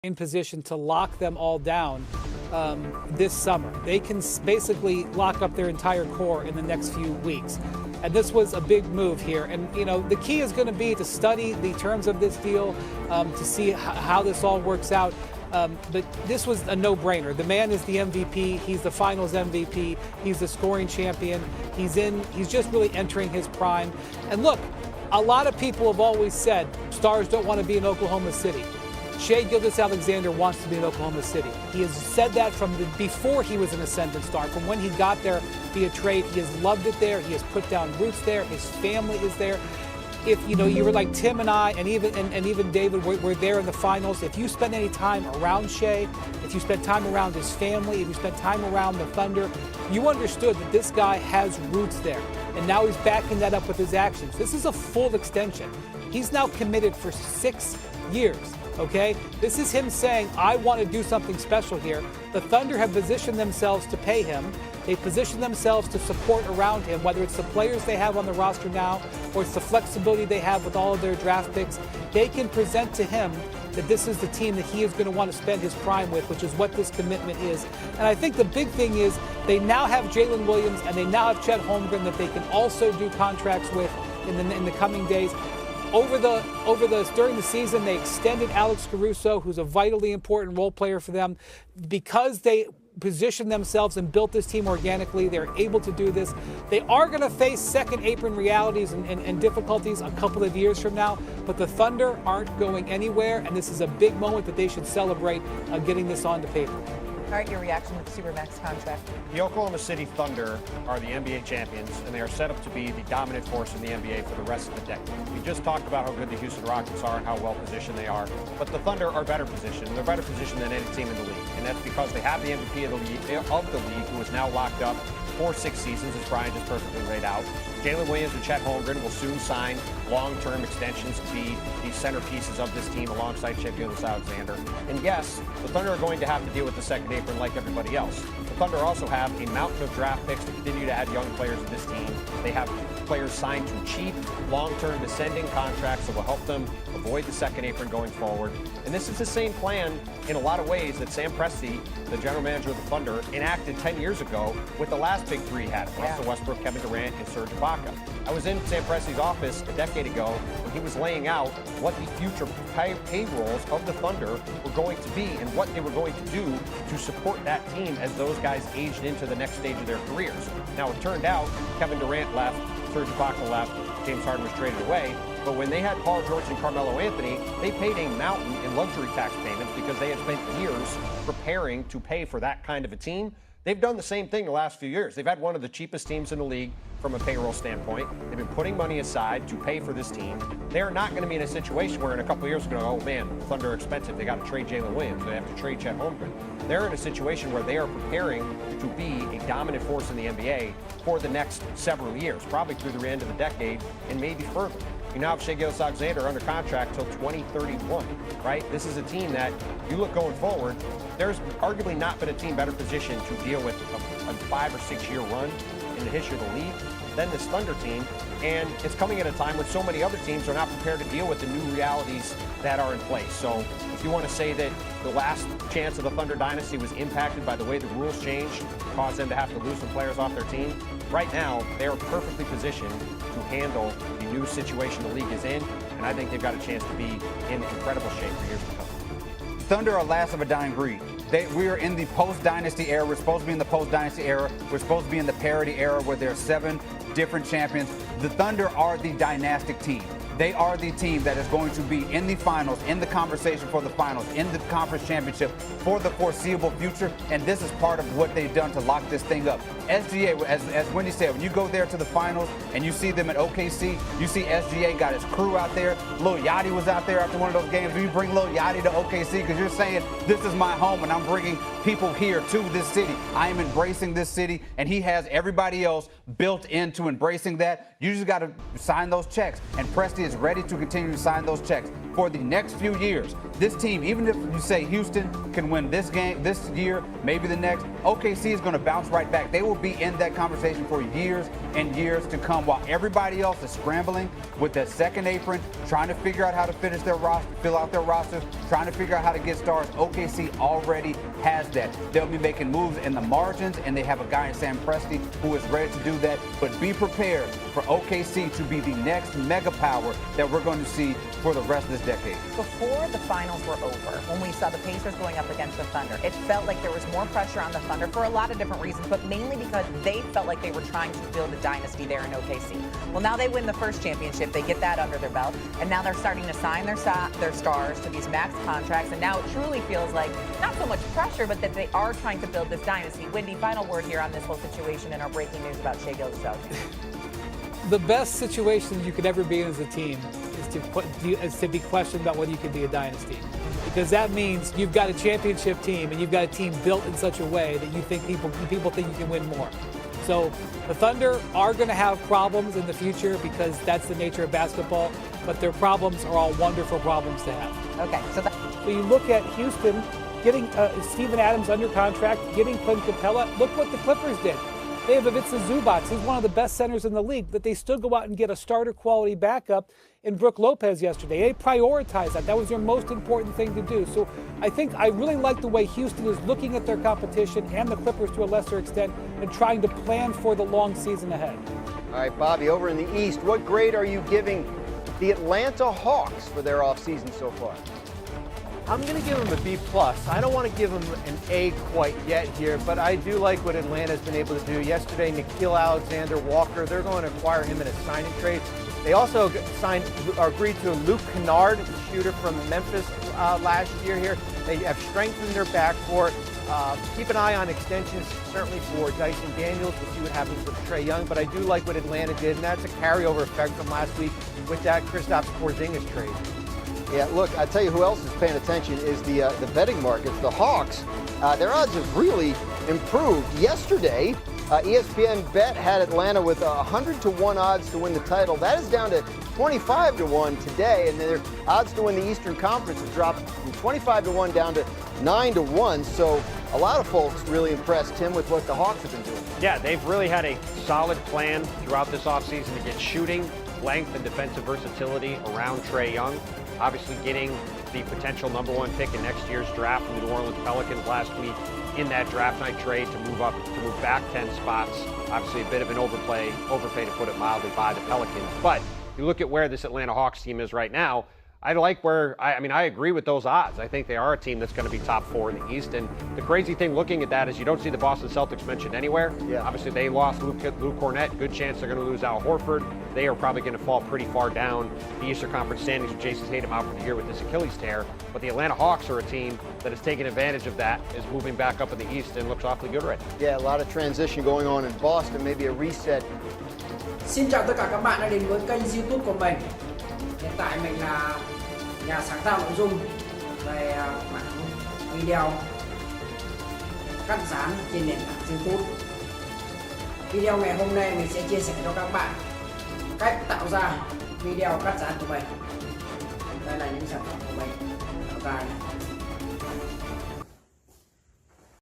in position to lock them all down this summer. They can basically lock up their entire core in the next few weeks. And this was a big move here. And, you know, the key is going to be to study the terms of this deal, to see how this all works out. But this was a no-brainer. The man is the MVP. He's the finals MVP. He's the scoring champion. He's just really entering his prime. And look, a lot of people have always said stars don't want to be in Oklahoma City. Shai Gilgeous-Alexander wants to be in Oklahoma City. He has said that from before he was an ascendant star. From when he got there via trade, he has loved it there. He has put down roots there. His family is there. If you know, you were like Tim and I, and even David, we're there in the finals. If you spend any time around Shai, if you spend time around his family, if you spend time around the Thunder, you understood that this guy has roots there. And now he's backing that up with his actions. This is a full extension. He's now committed for 6 years. Okay, this is him saying, I want to do something special here. The Thunder have positioned themselves to pay him. They positioned themselves to support around him, whether it's the players they have on the roster now or it's the flexibility they have with all of their draft picks. They can present to him that this is the team that he is going to want to spend his prime with, which is what this commitment is. And I think the big thing is they now have Jalen Williams and they now have Chet Holmgren that they can also do contracts with in the coming days. During the season, they extended Alex Caruso, who's a vitally important role player for them. Because they positioned themselves and built this team organically, they're able to do this. They are going to face second apron realities and difficulties a couple of years from now, but the Thunder aren't going anywhere, and this is a big moment that they should celebrate getting this onto paper. All right, your reaction with the Supermax contract. The Oklahoma City Thunder are the NBA champions, and they are set up to be the dominant force in the NBA for the rest of the decade. We just talked about how good the Houston Rockets are and how well positioned they are, but the Thunder are better positioned. They're better positioned than any team in the league, and that's because they have the MVP of the league, who is now locked up for 6 seasons, as Brian just perfectly laid out. Jalen Williams and Chet Holmgren will soon sign long-term extensions to be the centerpieces of this team alongside Shai Gilgeous-Alexander. And yes, the Thunder are going to have to deal with the second apron like everybody else. The Thunder also have a mountain of draft picks to continue to add young players to this team. They have players signed to cheap, long-term descending contracts that will help them avoid the second apron going forward. And this is the same plan in a lot of ways that Sam Presti, the general manager of the Thunder, enacted 10 years ago with the last big three he had, Russell Westbrook, Kevin Durant, and Serge Ibaka. I was in Sam Presti's office a decade ago when he was laying out what the future payrolls of the Thunder were going to be and what they were going to do to support that team as those guys aged into the next stage of their careers. Now, it turned out Kevin Durant left, Serge Ibaka left, James Harden was traded away. But when they had Paul George and Carmelo Anthony, they paid a mountain in luxury tax payments because they had spent years preparing to pay for that kind of a team. They've done the same thing the last few years. They've had one of the cheapest teams in the league from a payroll standpoint. They've been putting money aside to pay for this team. They're not going to be in a situation where in a couple of years they're going to go, oh man, Thunder are expensive. They got to trade Jalen Williams. They have to trade Chet Holmgren. They're in a situation where they are preparing to be a dominant force in the NBA for the next several years, probably through the end of the decade and maybe further. You now have Shai Gilgeous-Alexander under contract till 2031, right? This is a team that, you look going forward, there's arguably not been a team better positioned to deal with a 5 or 6 year run in the history of the league than this Thunder team. And it's coming at a time when so many other teams are not prepared to deal with the new realities that are in place. So if you want to say that the last chance of the Thunder dynasty was impacted by the way the rules changed, caused them to have to lose some players off their team, right now they are perfectly positioned to handle the new situation the league is in, and I think they've got a chance to be in incredible shape for years to come. Thunder are last of a dying breed. We are in the post-dynasty era. We're supposed to be in the post-dynasty era. We're supposed to be in the parity era where there are 7 different champions. The Thunder are the dynastic team. They are the team that is going to be in the finals, in the conversation for the finals, in the conference championship for the foreseeable future. And this is part of what they've done to lock this thing up. SGA, as Wendy said, when you go there to the finals and you see them at OKC, you see SGA got his crew out there. Lil Yachty was out there after one of those games. You bring Lil Yachty to OKC because you're saying, this is my home and I'm bringing people here to this city. I am embracing this city, and he has everybody else built into embracing that. You just got to sign those checks, and Presti is ready to continue to sign those checks. for the next few years. This team, even if you say Houston can win this game this year, maybe the next, OKC is going to bounce right back. They will be in that conversation for years and years to come, while everybody else is scrambling with their second apron, trying to figure out how to finish their roster, fill out their rosters, trying to figure out how to get stars. OKC already has that. They'll be making moves in the margins, and they have a guy in Sam Presti who is ready to do that. But be prepared for OKC to be the next mega power that we're going to see for the rest of this decade. Before the finals were over, when we saw the Pacers going up against the Thunder, it felt like there was more pressure on the Thunder for a lot of different reasons, but mainly because they felt like they were trying to build a dynasty there in OKC. Well, now they win the first championship, they get that under their belt, and now they're starting to sign their stars to these max contracts, and now it truly feels like not so much pressure, but that they are trying to build this dynasty. Wendy, final word here on this whole situation and our breaking news about Shai Gilgeous-Alexander. The best situation you could ever be in as a team is to be questioned about whether you can be a dynasty, because that means you've got a championship team and you've got a team built in such a way that you think people think you can win more. So the Thunder are going to have problems in the future because that's the nature of basketball, but their problems are all wonderful problems to have. Okay, so you look at Houston getting Steven Adams under contract, getting Clint Capella. Look what the Clippers did. They have Ivica Zubac. He's one of the best centers in the league, but they still go out and get a starter quality backup in Brook Lopez yesterday. They prioritized that. That was their most important thing to do. So I really like the way Houston is looking at their competition and the Clippers to a lesser extent and trying to plan for the long season ahead. All right, Bobby, over in the East, what grade are you giving the Atlanta Hawks for their offseason so far? I'm going to give them a B+. I don't want to give them an A quite yet here, but I do like what Atlanta's been able to do. Yesterday, Nickeil Alexander-Walker, they're going to acquire him in a signing trade. They also agreed to Luke Kennard, the shooter from Memphis last year here. They have strengthened their backcourt. Keep an eye on extensions, certainly for Dyson Daniels. We'll see what happens with Trae Young, but I do like what Atlanta did, and that's a carryover effect from last week with that Kristaps Porzingis trade. Yeah, look, I tell you who else is paying attention is the betting markets. The Hawks, their odds have really improved. Yesterday, ESPN Bet had Atlanta with 100-1 odds to win the title. That is down to 25-1 today, and their odds to win the Eastern Conference have dropped from 25-1 down to 9-1. So a lot of folks really impressed, Tim, with what the Hawks have been doing. Yeah, they've really had a solid plan throughout this offseason to get shooting, length, and defensive versatility around Trae Young. Obviously getting the potential #1 pick in next year's draft from the New Orleans Pelicans last week in that draft night trade to move back 10 spots. Obviously a bit of an overpay to put it mildly by the Pelicans. But you look at where this Atlanta Hawks team is right now, I like where, I agree with those odds. I think they are a team that's going to be top 4 in the East. And the crazy thing looking at that is you don't see the Boston Celtics mentioned anywhere. Yeah. Obviously, they lost Luke Cornett. Good chance they're going to lose Al Horford. They are probably going to fall pretty far down the Eastern Conference standings with Jason Tatum out for the year with this Achilles tear. But the Atlanta Hawks are a team that has taken advantage of that, is moving back up in the East and looks awfully good right now. Yeah, a lot of transition going on in Boston, maybe a reset. Xin chào tất cả các bạn đã đến với kênh YouTube của mình. Hiện tại mình là nhà sáng tạo nội dung về mảng video cắt dán trên nền tảng YouTube. Video ngày hôm nay mình sẽ chia sẻ cho các bạn cách tạo ra video cắt dán của mình. Đây là những sản phẩm của mình tạo ra.